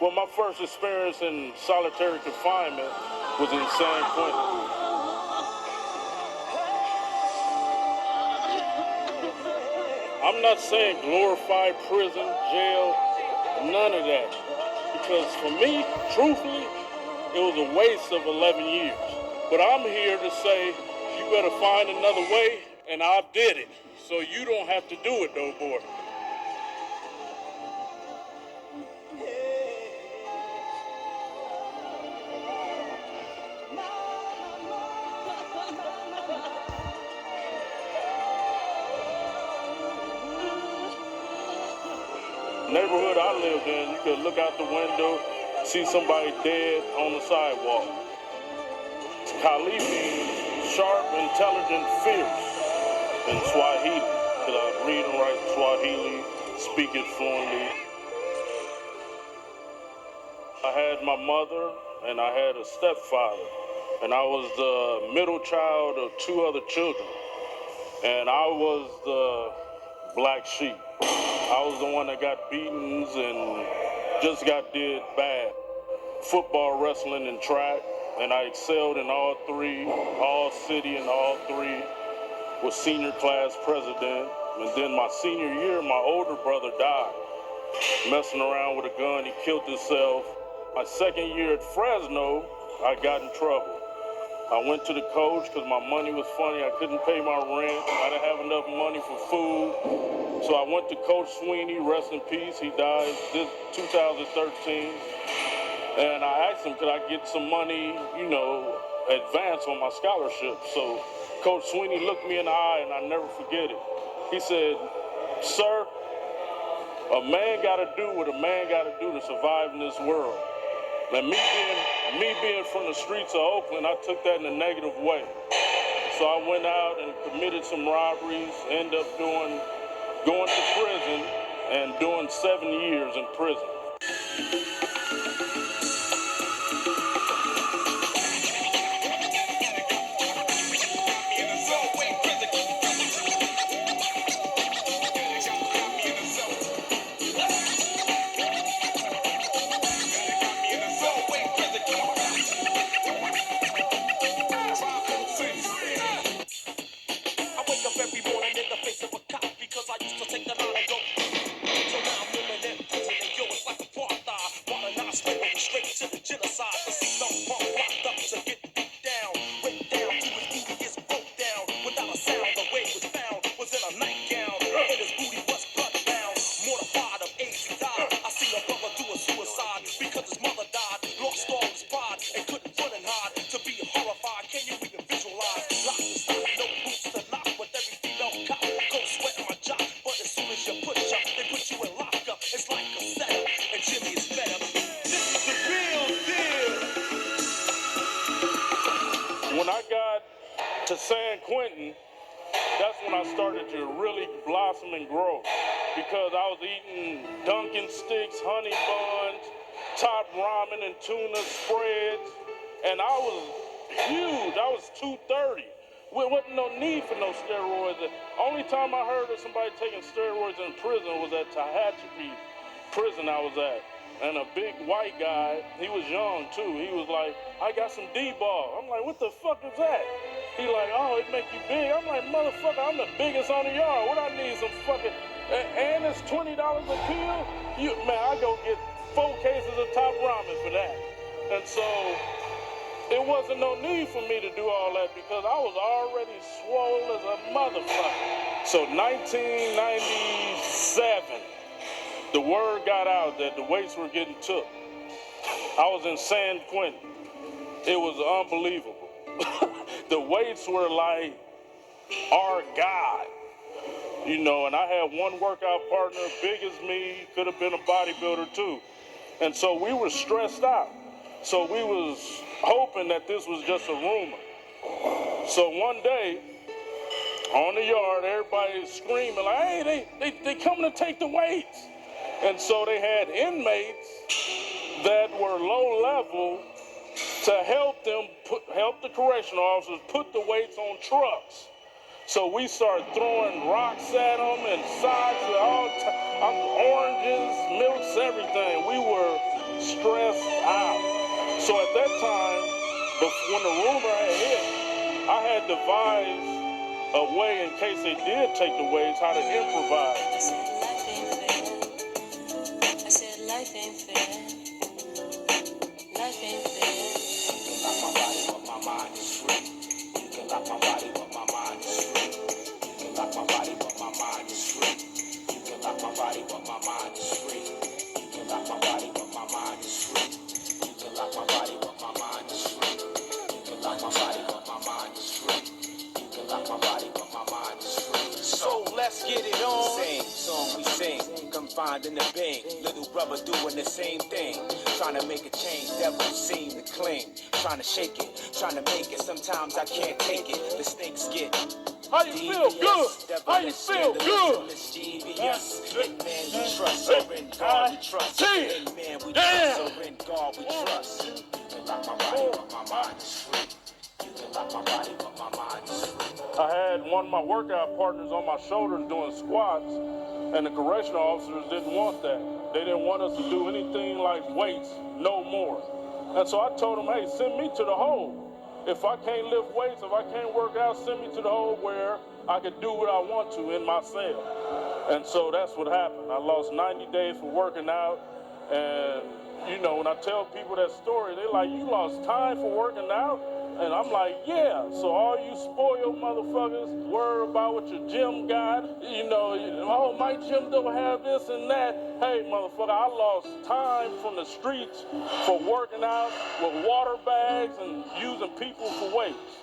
Well, my first experience in solitary confinement was in San Quentin. I'm not saying glorified prison, jail, none of that. Because for me, truthfully, it was a waste of 11 years. But I'm here to say you better find another way, and I did it. So you don't have to do it no more. Neighborhood I lived in, you could look out the window, see somebody dead on the sidewalk. Khalid means sharp, intelligent, fierce in Swahili, because I read and write Swahili, speak it fluently. I had my mother and I had a stepfather, and I was the middle child of two other children, and I was the black sheep. I was the one that got beatings and just got did bad. Football, wrestling, and track, and I excelled in all three, all city and all three, was senior class president. And then my senior year, my older brother died. Messing around with a gun, he killed himself. My second year at Fresno, I got in trouble. I went to the coach because my money was funny. I couldn't pay my rent. I didn't have enough money for food. So I went to Coach Sweeney, rest in peace. He died this 2013. And I asked him, could I get some money, advance on my scholarship? So Coach Sweeney looked me in the eye, and I never forget it. He said, sir, a man got to do what a man got to do to survive in this world. And me being from the streets of Oakland, I took that in a negative way. So I went out and committed some robberies, ended up going to prison and doing 7 years in prison. When I got to San Quentin, that's when I started to really blossom and grow, because I was eating Dunkin' sticks, honey buns, top ramen and tuna spreads, and I was huge. I was 230. There wasn't no need for no steroids. The only time I heard of somebody taking steroids in prison was at Tehachapi prison I was at. And a big white guy, he was young too, he was like, I got some D-ball. I'm like, what the fuck is that? He like, oh, it make you big. I'm like, motherfucker, I'm the biggest on the yard. What I need some fucking, and it's $20 a pill? Man, I go get 4 cases of top ramen for that. And so, it wasn't no need for me to do all that because I was already swole as a motherfucker. So 1997, the word got out that the weights were getting took. I was in San Quentin. It was unbelievable. The weights were like our God, and I had one workout partner, big as me, could have been a bodybuilder too. And so we were stressed out. So we was hoping that this was just a rumor. So one day, on the yard, everybody screaming like, hey, they coming to take the weights. And so they had inmates that were low level to help the correctional officers put the weights on trucks. So we started throwing rocks at them and socks, oranges, milks, everything. We were stressed out. So at that time, when the rumor had hit, I had devised a way in case they did take the weights, how to improvise. I said life ain't fair. I said life ain't fair. Life ain't fair. You can lock my body, but my mind is free. You can lock my body, but my mind is free. You can lock my body, but my mind is free. You can lock my body, but my mind is free. You can lock my body, but my mind is free. You can lock my body, but my mind is free. You can lock my body, but my mind is free. You can lock my body, but my mind is free. So let's get it on. Same song we sing, confined in the bing. Little brother doing the same thing. Trying to make a change, devil seem to cling. Trying to shake it, trying to make it. Sometimes I can't take it. The stakes get. How you feel? Good. How you feel? Good. In man we trust, so in God we trust. In man we trust, so in God we trust. You can lock my body, but my mind is free. You can lock my body, but my mind is free. I had one of my workout partners on my shoulders doing squats, and the correctional officers didn't want that. They didn't want us to do anything like weights, no more. And so I told them, hey, send me to the hole. If I can't lift weights, if I can't work out, send me to the hole where I can do what I want to in my cell. And so that's what happened. I lost 90 days for working out. And, you know, when I tell people that story, they're like, you lost time for working out? And I'm like, yeah. So all you spoiled motherfuckers worry about what your gym got. You know, oh, my gym don't have this and that. Hey, motherfucker, I lost time from the streets for working out with water bags and using people for weights.